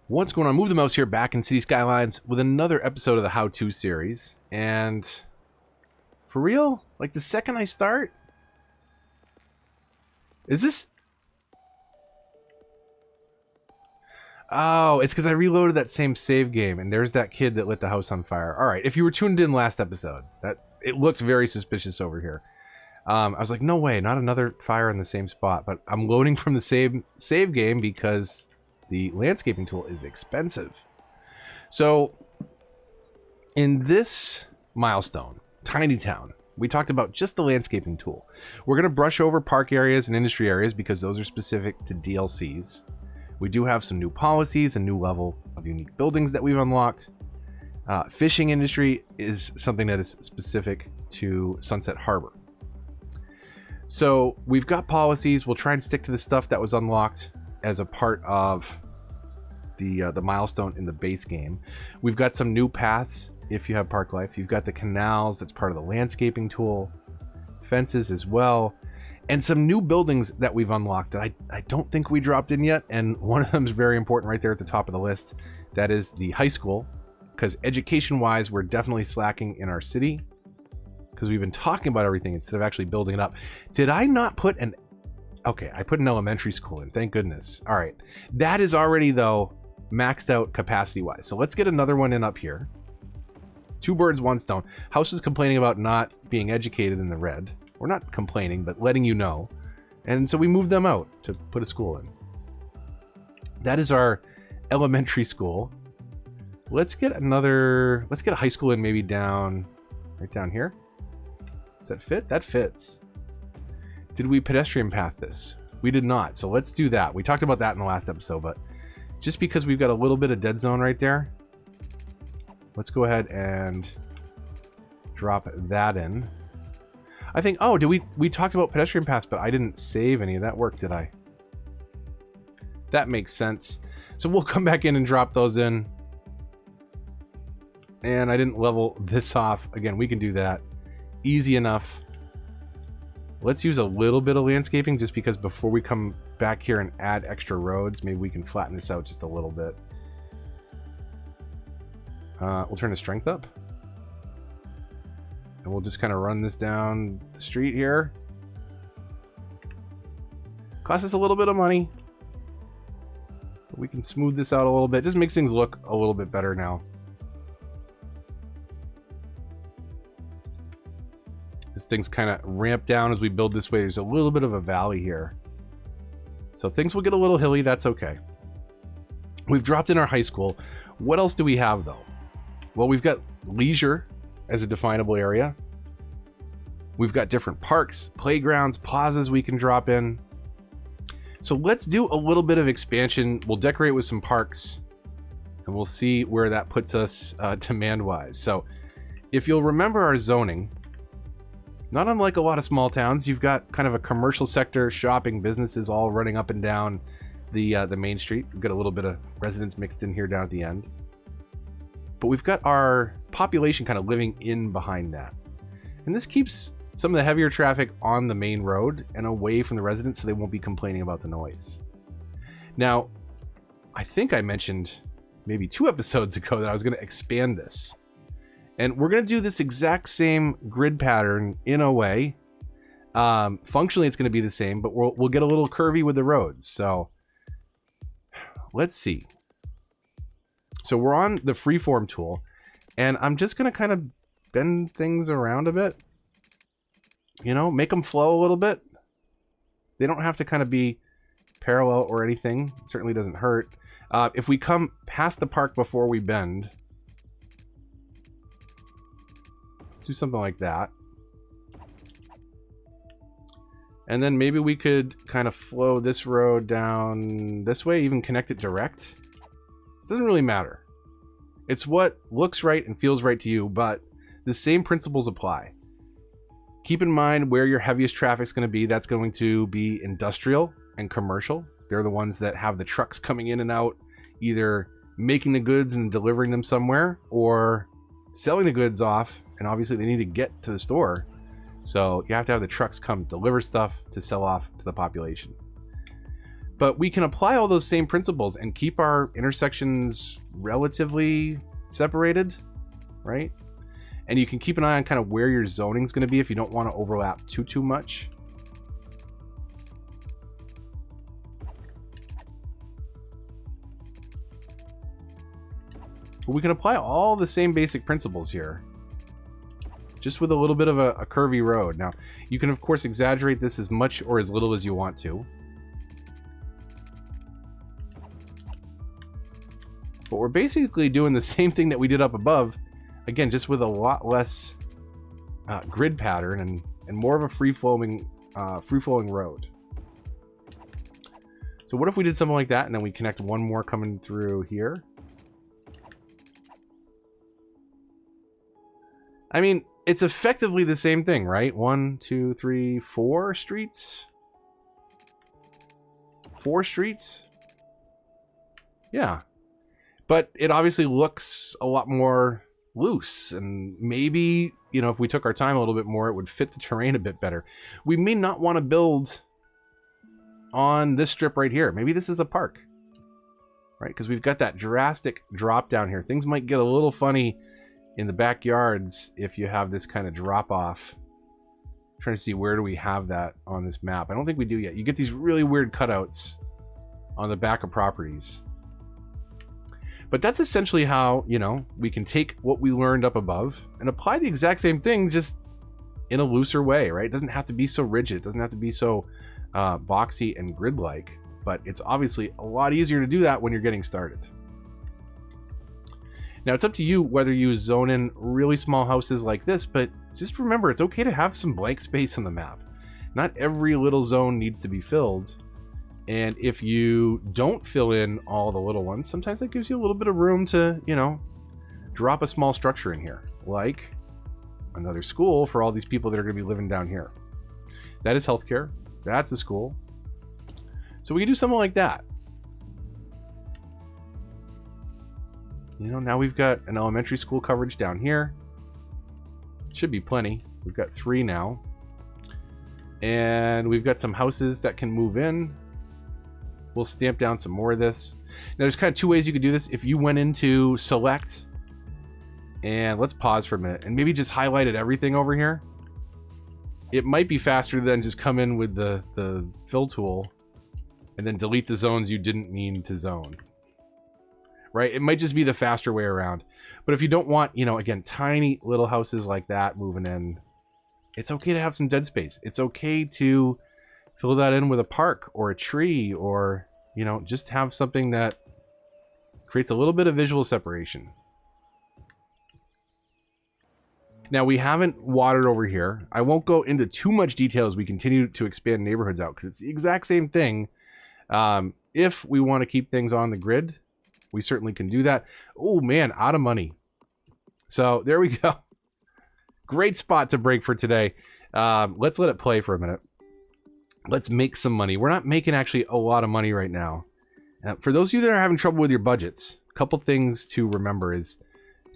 What's going on? Move the mouse here back in City Skylines with another episode of the how-to series. And for real, like the second I start, is this? Oh, it's because I reloaded that same save game and there's that kid that lit the house on fire. All right, if you were tuned in last episode, that it looked very suspicious over here. I was like, no way, not another fire in the same spot. But I'm loading from the save game because the landscaping tool is expensive. So in this milestone, Tiny Town, we talked about just the landscaping tool. We're going to brush over park areas and industry areas because those are specific to DLCs. We do have some new policies, a new level of unique buildings that we've unlocked. Fishing industry is something that is specific to Sunset Harbor. So we've got policies. We'll try and stick to the stuff that was unlocked as a part of the milestone in the base game. We've got some new paths if you have park life. You've got the canals, that's part of the landscaping tool, fences as well, and some new buildings that we've unlocked that I don't think we dropped in yet, and one of them is very important right there at the top of the list. That is the high school, because education wise we're definitely slacking in our city because we've been talking about everything instead of actually building it up. Did I not put an... Okay, I put an elementary school in, thank goodness. All right, that is already though maxed out capacity wise, so let's get another one in up here. Two birds, one stone. House is complaining about not being educated in the red. We're not complaining, but letting you know. And so we moved them out to put a school in. That is our elementary school. Let's get another, let's get a high school in, maybe down, right down here. Does that fit? That fits. Did we pedestrian path this? We did not, so let's do that. We talked about that in the last episode, but just because we've got a little bit of dead zone right there, let's go ahead and drop that in. I think, oh, did we talked about pedestrian paths, but I didn't save any of that work, did I? That makes sense. So we'll come back in and drop those in. And I didn't level this off. Again, we can do that. Easy enough. Let's use a little bit of landscaping just because before we come back here and add extra roads, maybe we can flatten this out just a little bit. We'll turn the strength up. And we'll just kind of run this down the street here. Costs us a little bit of money. But we can smooth this out a little bit. Just makes things look a little bit better now. This thing's kind of ramped down as we build this way. There's a little bit of a valley here. So things will get a little hilly. That's okay. We've dropped in our high school. What else do we have though? Well, we've got leisure as a definable area. We've got different parks, playgrounds, plazas we can drop in. So let's do a little bit of expansion. We'll decorate with some parks and we'll see where that puts us demand-wise. So if you'll remember our zoning, not unlike a lot of small towns, you've got kind of a commercial sector, shopping, businesses all running up and down the main street. We've got a little bit of residents mixed in here down at the end. But we've got our population kind of living in behind that. And this keeps some of the heavier traffic on the main road and away from the residents so they won't be complaining about the noise. Now, I think I mentioned maybe 2 episodes ago that I was going to expand this. And we're going to do this exact same grid pattern in a way. Functionally, it's going to be the same, but we'll get a little curvy with the roads. So let's see. So we're on the freeform tool, and I'm just going to kind of bend things around a bit. You know, make them flow a little bit. They don't have to kind of be parallel or anything. It certainly doesn't hurt. If we come past the park before we bend, let's do something like that. And then maybe we could kind of flow this road down this way, even connect it direct. It doesn't really matter. It's what looks right and feels right to you, but the same principles apply. Keep in mind where your heaviest traffic is going to be. That's going to be industrial and commercial. They're the ones that have the trucks coming in and out, either making the goods and delivering them somewhere or selling the goods off. And obviously they need to get to the store. So you have to have the trucks come deliver stuff to sell off to the population. But we can apply all those same principles and keep our intersections relatively separated, right? And you can keep an eye on kind of where your zoning is going to be if you don't want to overlap too much. But we can apply all the same basic principles here, just with a little bit of a curvy road. Now, you can, of course, exaggerate this as much or as little as you want to. But we're basically doing the same thing that we did up above, again, just with a lot less grid pattern and more of a free-flowing road. So what if we did something like that and then we connect one more coming through here? I mean, it's effectively the same thing, right? 1, 2, 3, 4 streets? 4 streets? Yeah. But it obviously looks a lot more loose, and maybe, you know, if we took our time a little bit more, it would fit the terrain a bit better. We may not want to build on this strip right here. Maybe this is a park, right? Because we've got that drastic drop down here. Things might get a little funny in the backyards if you have this kind of drop off. I'm trying to see, where do we have that on this map? I don't think we do yet. You get these really weird cutouts on the back of properties. But that's essentially how, you know, we can take what we learned up above and apply the exact same thing, just in a looser way, right? It doesn't have to be so rigid. It doesn't have to be so boxy and grid-like. But it's obviously a lot easier to do that when you're getting started. Now, it's up to you whether you zone in really small houses like this, but just remember, it's okay to have some blank space on the map. Not every little zone needs to be filled. And if you don't fill in all the little ones, sometimes that gives you a little bit of room to, you know, drop a small structure in here, like another school for all these people that are going to be living down here. That is healthcare. That's a school. So we can do something like that. You know, now we've got an elementary school coverage down here. Should be plenty. We've got 3 now. And we've got some houses that can move in. We'll stamp down some more of this. Now, there's kind of 2 ways you could do this. If you went into select, and let's pause for a minute, and maybe just highlighted everything over here. It might be faster than just come in with the fill tool and then delete the zones you didn't mean to zone. Right? It might just be the faster way around. But if you don't want, you know, again, tiny little houses like that moving in, it's okay to have some dead space. It's okay to fill that in with a park or a tree, or, you know, just have something that creates a little bit of visual separation. Now, we haven't watered over here. I won't go into too much detail as we continue to expand neighborhoods out, because it's the exact same thing. If we want to keep things on the grid, we certainly can do that. Oh man, out of money. So there we go. Great spot to break for today. Let's let it play for a minute. Let's make some money. We're not making actually a lot of money right now. For those of you that are having trouble with your budgets, a couple things to remember is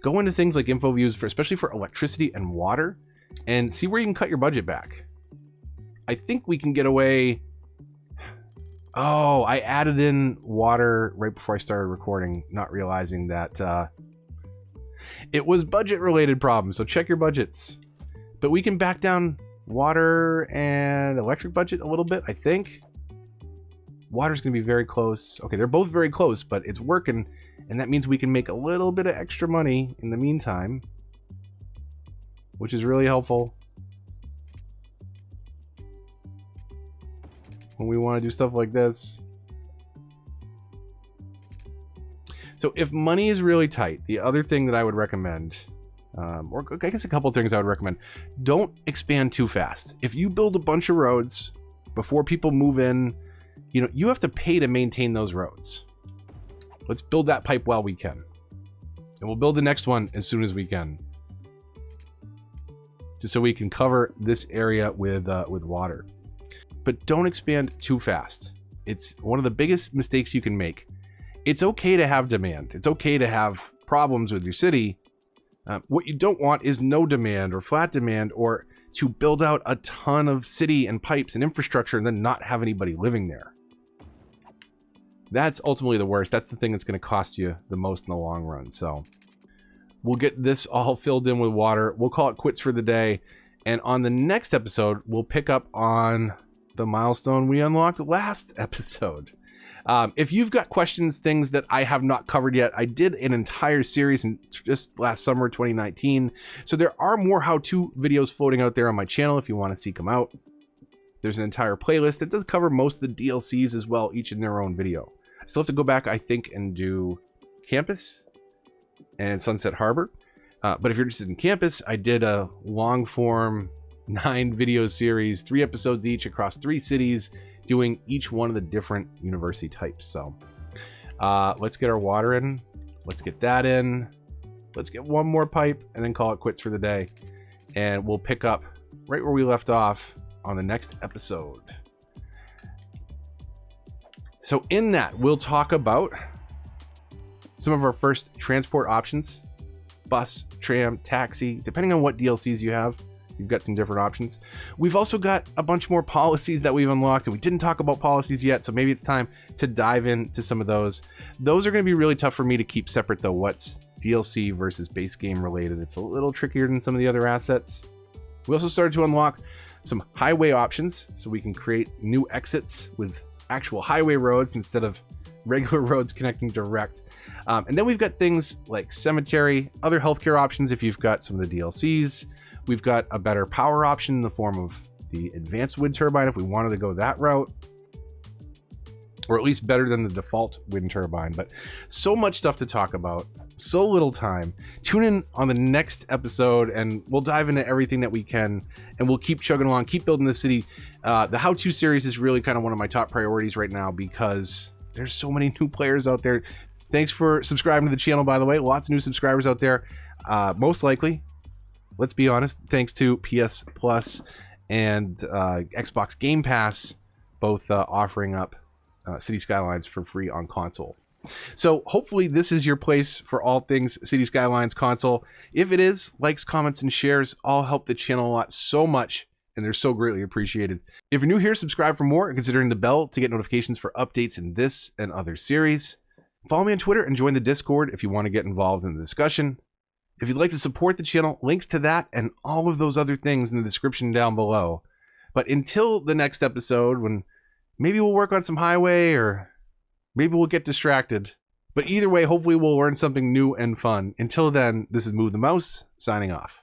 go into things like info views, for especially for electricity and water, and see where you can cut your budget back. I think we can get away. Oh, I added in water right before I started recording, not realizing that it was budget related problems. So check your budgets. But we can back down water and electric budget a little bit, I think. Water's going to be very close. Okay, they're both very close, but it's working. And that means we can make a little bit of extra money in the meantime, which is really helpful when we want to do stuff like this. So if money is really tight, the other thing that I would recommend, or I guess a couple things I would recommend, don't expand too fast. If you build a bunch of roads before people move in, you know, you have to pay to maintain those roads. Let's build that pipe while we can. And we'll build the next one as soon as we can, just so we can cover this area with water. But don't expand too fast. It's one of the biggest mistakes you can make. It's okay to have demand. It's okay to have problems with your city. What you don't want is no demand or flat demand, or to build out a ton of city and pipes and infrastructure and then not have anybody living there. That's ultimately the worst. That's the thing that's going to cost you the most in the long run. So we'll get this all filled in with water. We'll call it quits for the day. And on the next episode, we'll pick up on the milestone we unlocked last episode. If you've got questions, things that I have not covered yet, I did an entire series in just last summer, 2019. So there are more how-to videos floating out there on my channel if you want to seek them out. There's an entire playlist that does cover most of the DLCs as well, each in their own video. I still have to go back, I think, and do Campus and Sunset Harbor. But if you're interested in Campus, I did a long-form 9-video series, 3 episodes each across 3 cities, doing each one of the different university types. So let's get our water in. Let's get that in. Let's get one more pipe and then call it quits for the day. And we'll pick up right where we left off on the next episode. So in that, we'll talk about some of our first transport options: bus, tram, taxi, depending on what DLCs you have. You've got some different options. We've also got a bunch more policies that we've unlocked, and we didn't talk about policies yet, so maybe it's time to dive into some of those. Those are going to be really tough for me to keep separate, though. What's DLC versus base game related? It's a little trickier than some of the other assets. We also started to unlock some highway options, so we can create new exits with actual highway roads instead of regular roads connecting direct. And then we've got things like cemetery, other healthcare options if you've got some of the DLCs. We've got a better power option in the form of the advanced wind turbine if we wanted to go that route, or at least better than the default wind turbine. But so much stuff to talk about, so little time. Tune in on the next episode and we'll dive into everything that we can, and we'll keep chugging along, keep building the city. The how-to series is really kind of one of my top priorities right now because there's so many new players out there. Thanks for subscribing to the channel, by the way. Lots of new subscribers out there. Most likely, let's be honest, thanks to PS Plus and Xbox Game Pass, both offering up City Skylines for free on console. So hopefully this is your place for all things City Skylines console. If it is, likes, comments, and shares all help the channel a lot so much, and they're so greatly appreciated. If you're new here, subscribe for more and considering the bell to get notifications for updates in this and other series. Follow me on Twitter and join the Discord if you want to get involved in the discussion. If you'd like to support the channel, links to that and all of those other things in the description down below. But until the next episode, when maybe we'll work on some highway or maybe we'll get distracted. But either way, hopefully we'll learn something new and fun. Until then, this is Move the Mouse, signing off.